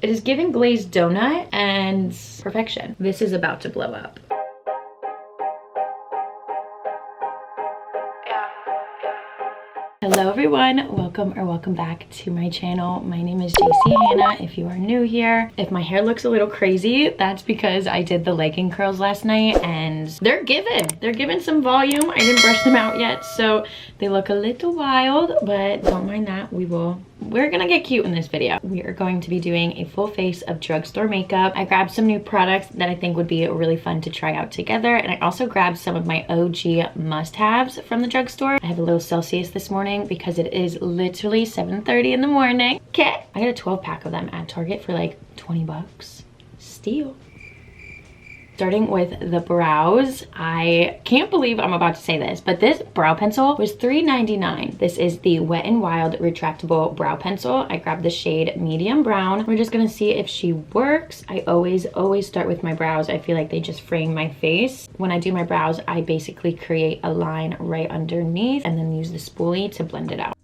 It is giving glazed donut and perfection. This is about to blow up. Hello everyone, welcome back to my channel. My name is JC Hannah if you are new here. If my hair looks a little crazy, that's because I did the legging curls last night and they're giving some volume. I didn't brush them out yet, so they look a little wild, but don't mind that. We're gonna get cute in this video. We are going to be doing a full face of drugstore makeup. I grabbed some new products that I think would be really fun to try out together, and I also grabbed some of my OG must-haves from the drugstore. I have a little Celsius this morning because it is literally 7:30 in the morning. Okay, I got a 12-pack of them at Target for like 20 bucks. Steal. Starting with the brows, I can't believe I'm about to say this, but this brow pencil was $3.99. This is the Wet n Wild retractable brow pencil. I grabbed the shade medium brown. We're just gonna see if she works. I always start with my brows. I feel like they just frame my face. When I do my brows, I basically create a line right underneath and then use the spoolie to blend it out.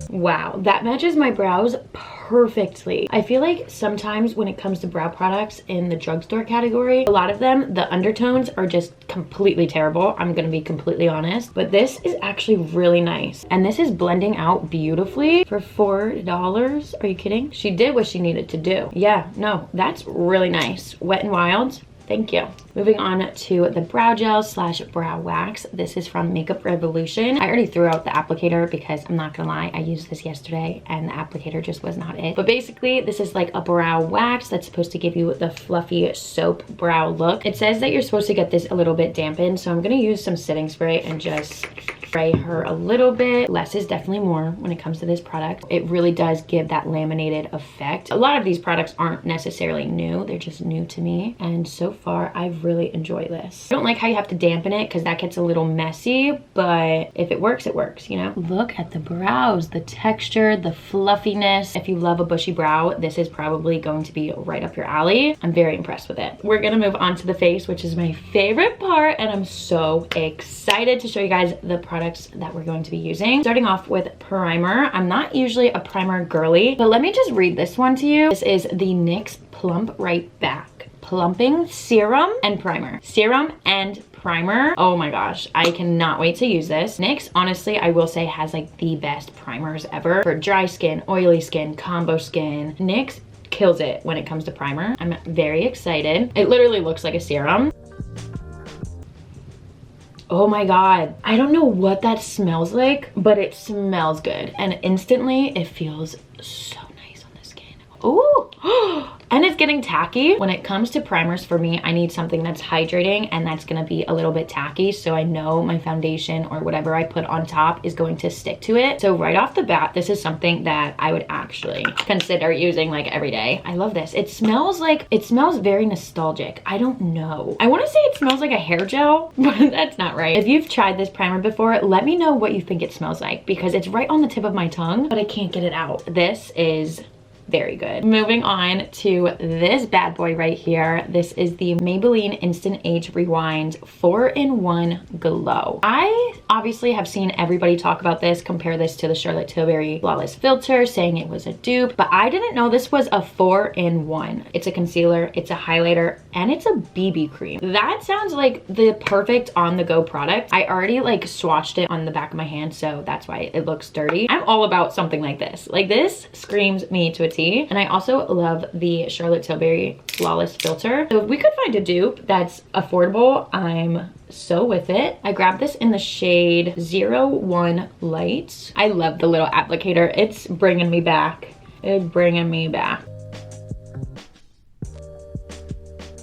Wow, that matches my brows perfectly. I feel like sometimes when it comes to brow products in the drugstore category, a lot of them, the undertones are just completely terrible. I'm gonna be completely honest, but this is actually really nice. And this is blending out beautifully for $4. Are you kidding? She did what she needed to do. Yeah, no, that's really nice. Wet n Wild. Thank you. Moving on to the brow gel slash brow wax. This is from Makeup Revolution. I already threw out the applicator because I'm not gonna lie, I used this yesterday and the applicator just was not it. But basically, this is like a brow wax that's supposed to give you the fluffy soap brow look. It says that you're supposed to get this a little bit dampened, so I'm gonna use some setting spray and just spray her a little bit. Less is definitely more when it comes to this product. It really does give that laminated effect. A lot of these products aren't necessarily new, they're just new to me. And so far, I've really enjoyed this. I don't like how you have to dampen it because that gets a little messy, but if it works, you know? Look at the brows, the texture, the fluffiness. If you love a bushy brow, this is probably going to be right up your alley. I'm very impressed with it. We're gonna move on to the face, which is my favorite part, and I'm so excited to show you guys the products that we're going to be using. Starting off with primer. I'm not usually a primer girly, but let me just read this one to you. This is the NYX Plump Right Back Plumping Serum and Primer. Serum and primer. Oh my gosh, I cannot wait to use this. NYX, honestly, I will say has like the best primers ever for dry skin, oily skin, combo skin. NYX kills it when it comes to primer. I'm very excited. It literally looks like a serum. Oh my god, I don't know what that smells like, but it smells good. And instantly, it feels so nice on the skin. Ooh. And it's getting tacky. When it comes to primers, for me, I need something that's hydrating and that's gonna be a little bit tacky, so I know my foundation or whatever I put on top is going to stick to it. So right off the bat, this is something that I would actually consider using like every day. I love this. It smells very nostalgic. I don't know. I wanna say it smells like a hair gel, but that's not right. If you've tried this primer before, let me know what you think it smells like because it's right on the tip of my tongue, but I can't get it out. This is very good. Moving on to this bad boy right here. This is the Maybelline Instant Age Rewind 4-in-1 Glow. I obviously have seen everybody talk about this, compare this to the Charlotte Tilbury Flawless Filter, saying it was a dupe, but I didn't know this was a 4-in-1. It's a concealer, it's a highlighter, and it's a BB cream. That sounds like the perfect on-the-go product. I already like swatched it on the back of my hand, so that's why it looks dirty. I'm all about something like this. Like this screams me to a T. And I also love the Charlotte Tilbury Flawless Filter. So if we could find a dupe that's affordable, I'm so with it. I grabbed this in the shade 01 Light. I love the little applicator. It's bringing me back. It's bringing me back.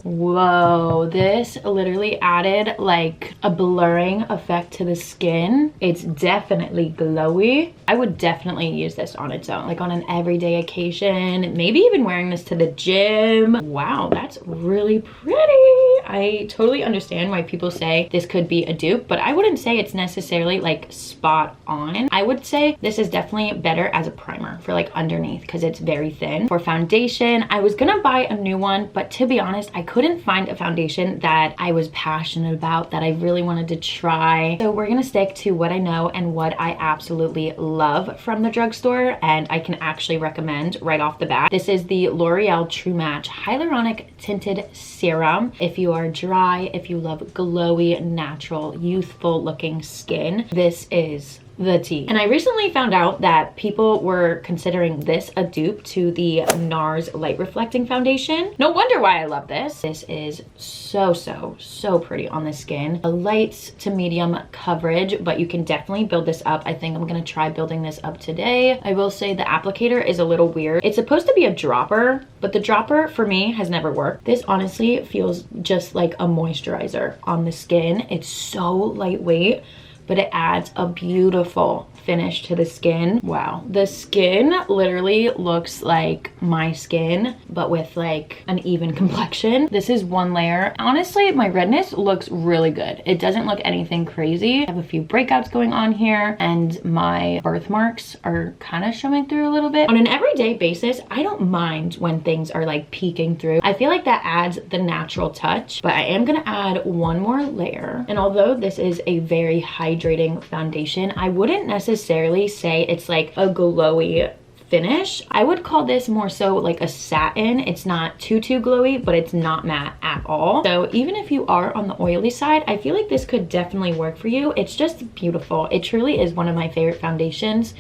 Whoa, this literally added like a blurring effect to the skin. It's definitely glowy. I would definitely use this on its own, like on an everyday occasion, maybe even wearing this to the gym. Wow, that's really pretty. I totally understand why people say this could be a dupe, but I wouldn't say it's necessarily like spot on. I would say this is definitely better as a primer for like underneath because it's very thin. For foundation, I was gonna buy a new one, but to be honest, I couldn't find a foundation that I was passionate about, that I really wanted to try. So we're gonna stick to what I know and what I absolutely love from the drugstore, and I can actually recommend right off the bat. This is the L'Oreal True Match Hyaluronic Tinted Serum. If you are dry, if you love glowy, natural, youthful looking skin, this is the tea. And I recently found out that people were considering this a dupe to the NARS Light Reflecting Foundation. No wonder why I love this. This is so pretty on the skin. A light to medium coverage, but you can definitely build this up. I think I'm gonna try building this up today. I will say the applicator is a little weird. It's supposed to be a dropper, but the dropper for me has never worked. This honestly feels just like a moisturizer on the skin. It's so lightweight, but it adds a beautiful finish to the skin. Wow, the skin literally looks like my skin, but with like an even complexion. This is one layer. Honestly, my redness looks really good. It doesn't look anything crazy. I have a few breakouts going on here, and my birthmarks are kind of showing through a little bit. On an everyday basis, I don't mind when things are like peeking through. I feel like that adds the natural touch, but I am gonna add one more layer. And although this is a very hydrating foundation, I wouldn't necessarily say it's like a glowy finish. I would call this more so like a satin. It's not too glowy, but it's not matte at all. So even if you are on the oily side, I feel like this could definitely work for you. It's just beautiful. It truly is one of my favorite foundations.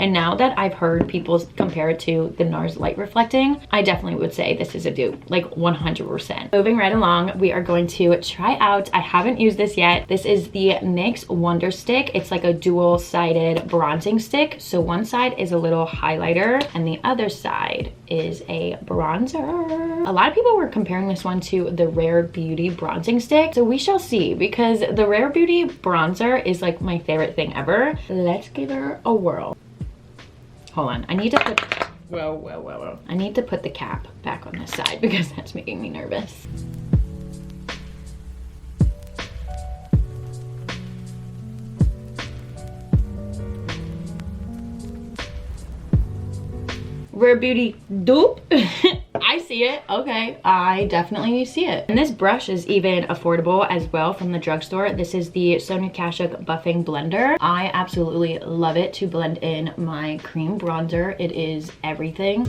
And now that I've heard people compare it to the NARS Light Reflecting, I definitely would say this is a dupe, like 100%. Moving right along, we are going to try out, I haven't used this yet. This is the NYX Wonder Stick. It's like a dual-sided bronzing stick. So one side is a little highlighter and the other side is a bronzer. A lot of people were comparing this one to the Rare Beauty bronzing stick. So we shall see, because the Rare Beauty bronzer is like my favorite thing ever. Let's give her a whirl. Hold on, I need to put, whoa. I need to put the cap back on this side because that's making me nervous. Rare Beauty dupe. I see it. Okay, I definitely see it. And this brush is even affordable as well from the drugstore. This is the Sonia Kashuk Buffing Blender. I absolutely love it to blend in my cream bronzer. It is everything.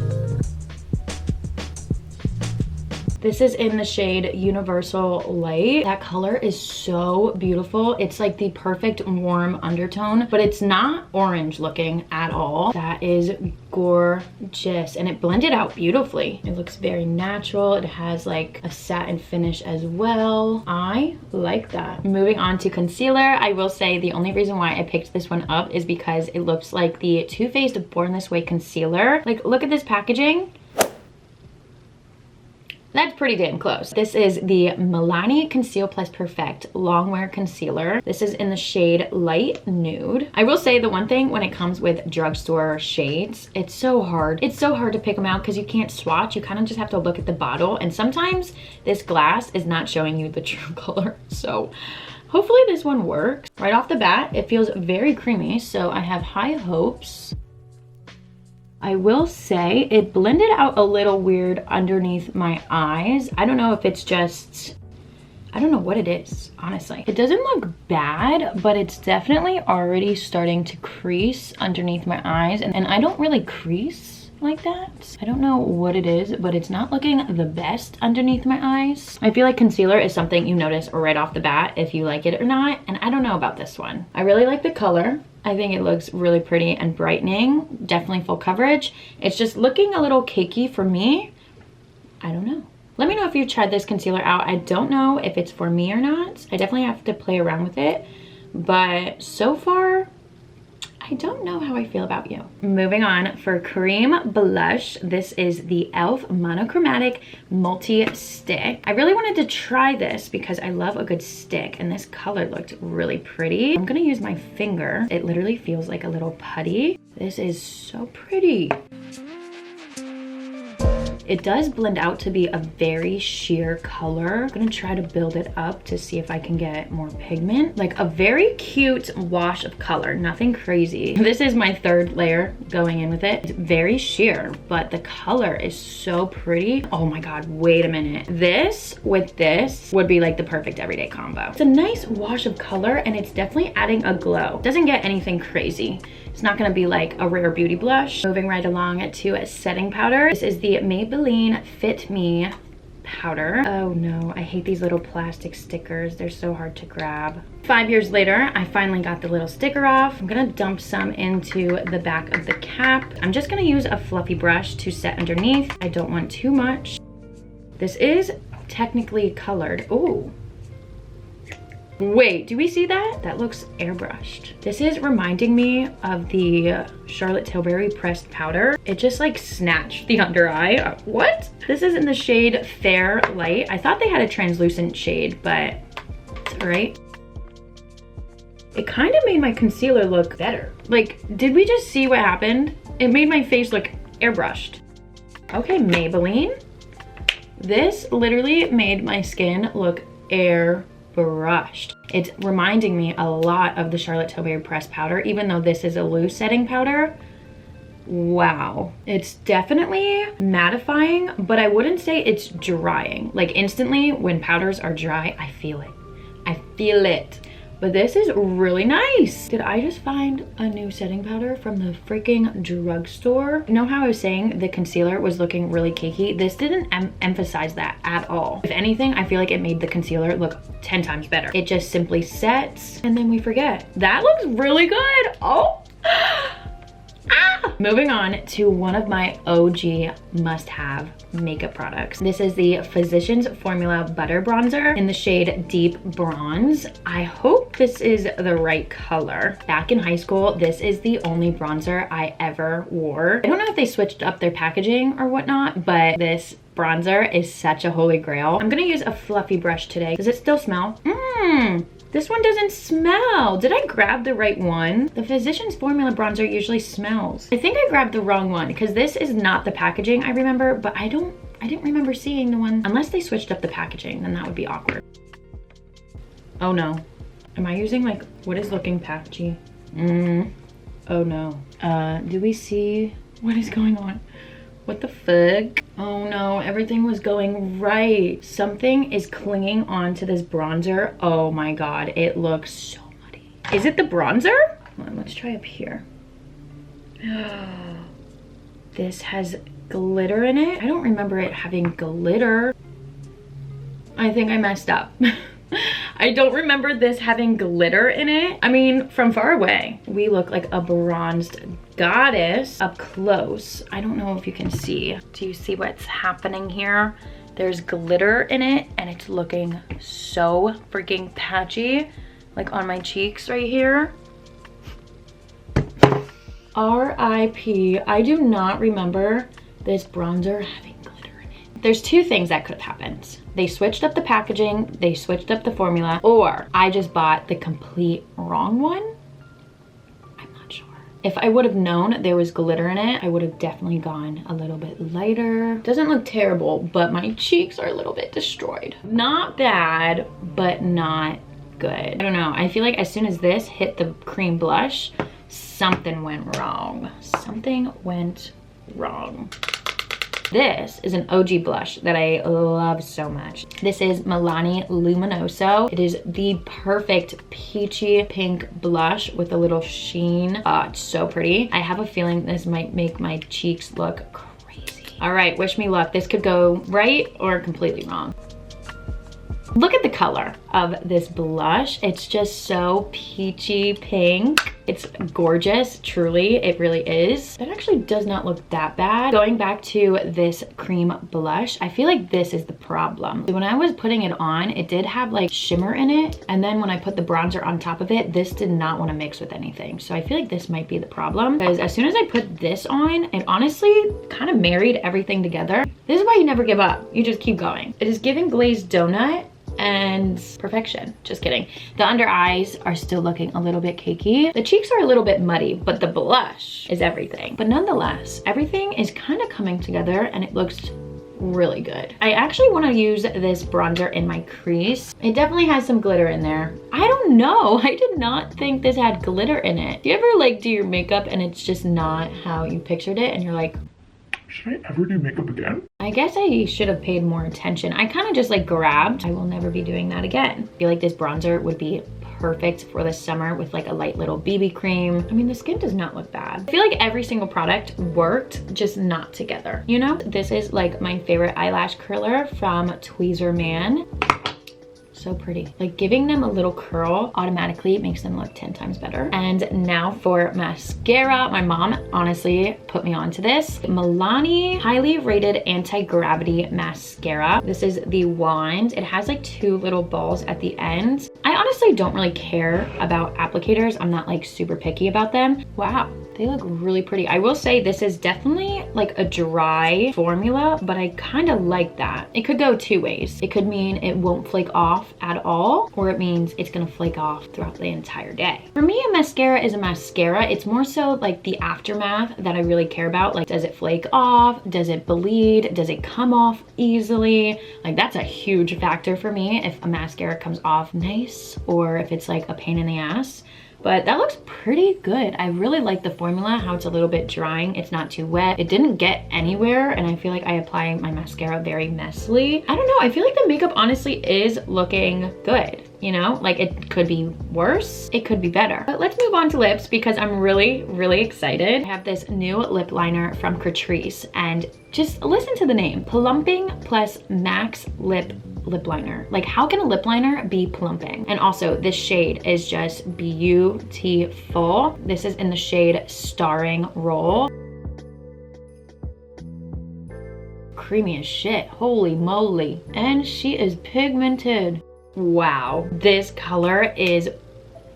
This is in the shade Universal Light. That color is so beautiful. It's like the perfect warm undertone, but it's not orange looking at all. That is gorgeous, and it blended out beautifully. It looks very natural. It has like a satin finish as well. I like that. Moving on to concealer, I will say the only reason why I picked this one up is because it looks like the Too Faced Born This Way concealer. Like, look at this packaging. That's pretty damn close. This is the Milani Conceal Plus Perfect Longwear Concealer. This is in the shade Light Nude. I will say the one thing when it comes with drugstore shades, it's so hard. It's so hard to pick them out because you can't swatch. You kind of just have to look at the bottle, and sometimes this glass is not showing you the true color. So hopefully this one works. Right off the bat, it feels very creamy, so I have high hopes. I will say it blended out a little weird underneath my eyes. I don't know if it's just, I don't know what it is, honestly. It doesn't look bad, but it's definitely already starting to crease underneath my eyes. And I don't really crease like that. I don't know what it is, but it's not looking the best underneath my eyes. I feel like concealer is something you notice right off the bat if you like it or not. And I don't know about this one. I really like the color. I think it looks really pretty and brightening. Definitely full coverage. It's just looking a little cakey for me. I don't know. Let me know if you've tried this concealer out. I don't know if it's for me or not. I definitely have to play around with it. But so far, I don't know how I feel about you. Moving on, for cream blush, this is the e.l.f. Monochromatic Multi-Stick. I really wanted to try this because I love a good stick, and this color looked really pretty. I'm gonna use my finger. It literally feels like a little putty. This is so pretty. It does blend out to be a very sheer color. I'm gonna try to build it up to see if I can get more pigment. Like a very cute wash of color, nothing crazy. This is my third layer going in with it. It's very sheer, but the color is so pretty. Oh my God, wait a minute. This with this would be like the perfect everyday combo. It's a nice wash of color and it's definitely adding a glow. Doesn't get anything crazy. It's not gonna be like a rare beauty blush. Moving right along to a setting powder. This is the Maybelline Fit Me powder. Oh no, I hate these little plastic stickers. They're so hard to grab. 5 years later, I finally got the little sticker off. I'm gonna dump some into the back of the cap. I'm just gonna use a fluffy brush to set underneath. I don't want too much. This is technically colored. Oh. Wait, do we see that? That looks airbrushed. This is reminding me of the Charlotte Tilbury pressed powder. It just like snatched the under eye. What? This is in the shade Fair Light. I thought they had a translucent shade, but it's all right. It kind of made my concealer look better. Like, did we just see what happened? It made my face look airbrushed. Okay, Maybelline. This literally made my skin look airbrushed. It's reminding me a lot of the Charlotte Tilbury pressed powder, even though this is a loose setting powder. Wow. It's definitely mattifying, but I wouldn't say it's drying. Like instantly when powders are dry, I feel it. I feel it. But this is really nice. Did I just find a new setting powder from the freaking drugstore? You know how I was saying the concealer was looking really cakey? This didn't emphasize that at all. If anything, I feel like it made the concealer look 10 times better. It just simply sets and then we forget. That looks really good. Oh. Ah! Moving on to one of my OG must-have makeup products. This is the Physicians Formula Butter Bronzer in the shade Deep Bronze. I hope this is the right color. Back in high school, this is the only bronzer I ever wore. I don't know if they switched up their packaging or whatnot, but this bronzer is such a holy grail. I'm gonna use a fluffy brush today. Does it still smell? This one doesn't smell. Did I grab the right one? The Physicians Formula Bronzer usually smells. I think I grabbed the wrong one because this is not the packaging I remember, but I didn't remember seeing the one. Unless they switched up the packaging, then that would be awkward. Oh no. Am I using like, what is looking patchy? Oh no. Do we see what is going on? What the fuck? Oh no, everything was going right. Something is clinging onto this bronzer. Oh my God, it looks so muddy. Is it the bronzer? Hold on, let's try up here. This has glitter in it. I don't remember it having glitter. I think I messed up. I don't remember this having glitter in it. I mean, from far away, we look like a bronzed goddess. Up close, I don't know if you can see. Do you see what's happening here? There's glitter in it and it's looking so freaking patchy, like on my cheeks right here. R.I.P. I do not remember this bronzer having glitter in it. There's two things that could have happened. They switched up the packaging, they switched up the formula, or I just bought the complete wrong one. I'm not sure. If I would have known there was glitter in it, I would have definitely gone a little bit lighter. Doesn't look terrible, but my cheeks are a little bit destroyed. Not bad, but not good. I don't know. I feel like as soon as this hit the cream blush, something went wrong. Something went wrong. This is an OG blush that I love so much. This is Milani Luminoso. It is the perfect peachy pink blush with a little sheen. It's so pretty. I have a feeling this might make my cheeks look crazy. All right, wish me luck. This could go right or completely wrong. Look at the color of this blush. It's just so peachy pink. It's gorgeous, truly, it really is. It actually does not look that bad. Going back to this cream blush, I feel like this is the problem. When I was putting it on, it did have like shimmer in it. And then when I put the bronzer on top of it, this did not want to mix with anything. So I feel like this might be the problem because as soon as I put this on, it honestly kind of married everything together. This is why you never give up. You just keep going. It is giving glazed donut and perfection. Just kidding. The under eyes are still looking a little bit cakey. The cheeks are a little bit muddy, but the blush is everything. But nonetheless, everything is kind of coming together and it looks really good. I actually want to use this bronzer in my crease. It definitely has some glitter in there. I don't know. I did not think this had glitter in it. Do you ever like do your makeup and it's just not how you pictured it and you're like, should I ever do makeup again? I guess I should have paid more attention. I kind of just like grabbed. I will never be doing that again. I feel like this bronzer would be perfect for the summer with like a light little BB cream. I mean, the skin does not look bad. I feel like every single product worked, just not together, you know? This is like my favorite eyelash curler from Tweezer Man. So pretty. Like giving them a little curl automatically makes them look 10 times better. And now for mascara. My mom honestly put me onto this. Milani highly rated anti-gravity mascara. This is the wand. It has like 2 little balls at the end. I honestly don't really care about applicators. I'm not like super picky about them. Wow. They look really pretty. I will say this is definitely like a dry formula, but I kind of like that. It could go 2 ways. It could mean it won't flake off at all, or it means it's gonna flake off throughout the entire day. For me, a mascara is a mascara. It's more so like the aftermath that I really care about. Like, does it flake off? Does it bleed? Does it come off easily? Like, that's a huge factor for me if a mascara comes off nice or if it's like a pain in the ass. But that looks pretty good. I really like the formula, how it's a little bit drying. It's not too wet. It didn't get anywhere, and I feel like I apply my mascara very messily. I don't know, I feel like the makeup honestly is looking good. You know, like it could be worse, it could be better. But let's move on to lips because I'm really, really excited. I have this new lip liner from Catrice, and just listen to the name. Plumping plus Max Lip Liner. Like, how can a lip liner be plumping? And also, this shade is just beautiful. This is in the shade Starring Roll. Creamy as shit, holy moly. And she is pigmented. Wow, this color is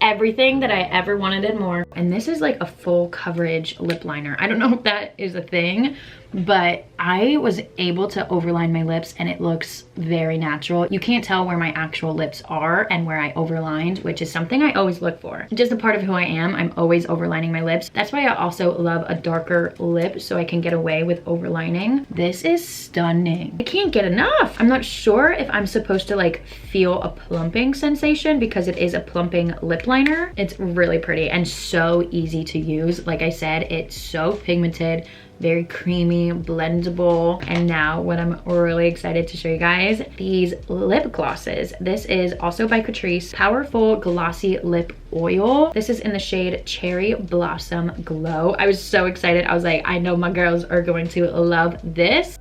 everything that I ever wanted and more. And this is like a full coverage lip liner. I don't know if that is a thing, but I was able to overline my lips and it looks very natural. You can't tell where my actual lips are and where I overlined, which is something I always look for. Just a part of who I am. I'm always overlining my lips. That's why I also love a darker lip so I can get away with overlining. This is stunning. I can't get enough. I'm not sure if I'm supposed to like feel a plumping sensation because it is a plumping lip liner. It's really pretty and so easy to use. Like I said, it's so pigmented, very creamy, blendable. And now what I'm really excited to show you guys, these lip glosses. This is also by Catrice, Powerful Glossy Lip Oil. This is in the shade Cherry Blossom Glow. I was so excited. I was like, I know my girls are going to love this.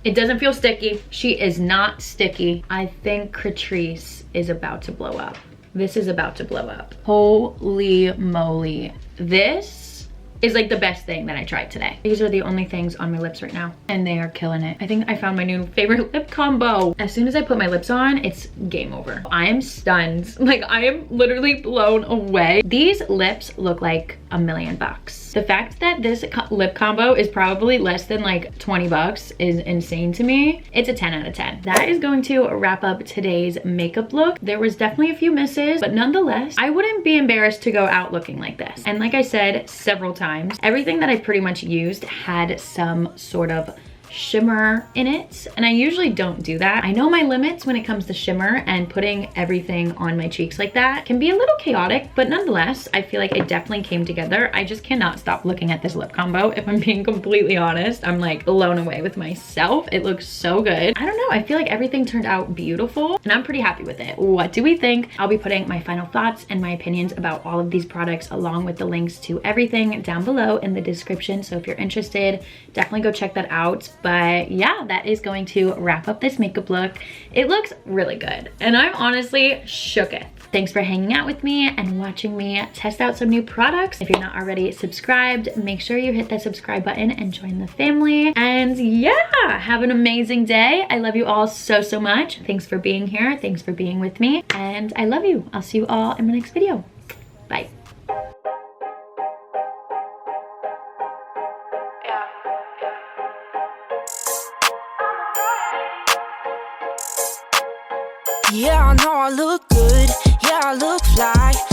It doesn't feel sticky. She is not sticky. I think Catrice is about to blow up. This is about to blow up. Holy moly. This is like the best thing that I tried today. These are the only things on my lips right now and they are killing it. I think I found my new favorite lip combo. As soon as I put my lips on, it's game over. I am stunned. Like, I am literally blown away. These lips look like $1,000,000. The fact that this lip combo is probably less than like 20 bucks is insane to me. It's a 10 out of 10. That is going to wrap up today's makeup look. There was definitely a few misses, but nonetheless, I wouldn't be embarrassed to go out looking like this. And like I said several times, everything that I pretty much used had some sort of shimmer in it, and I usually don't do that. I know my limits when it comes to shimmer, and putting everything on my cheeks like that can be a little chaotic, but nonetheless, I feel like it definitely came together. I just cannot stop looking at this lip combo. If I'm being completely honest, I'm like blown away with myself. It looks so good. I don't know, I feel like everything turned out beautiful and I'm pretty happy with it. What do we think? I'll be putting my final thoughts and my opinions about all of these products along with the links to everything down below in the description, so if you're interested, definitely go check that out. But yeah, that is going to wrap up this makeup look. It looks really good and I'm honestly shooketh. Thanks for hanging out with me and watching me test out some new products. If you're not already subscribed, make sure you hit that subscribe button and join the family. And yeah, have an amazing day. I love you all so, so much. Thanks for being here. Thanks for being with me. And I love you. I'll see you all in my next video. Bye. Yeah, I know I look good, yeah, I look fly.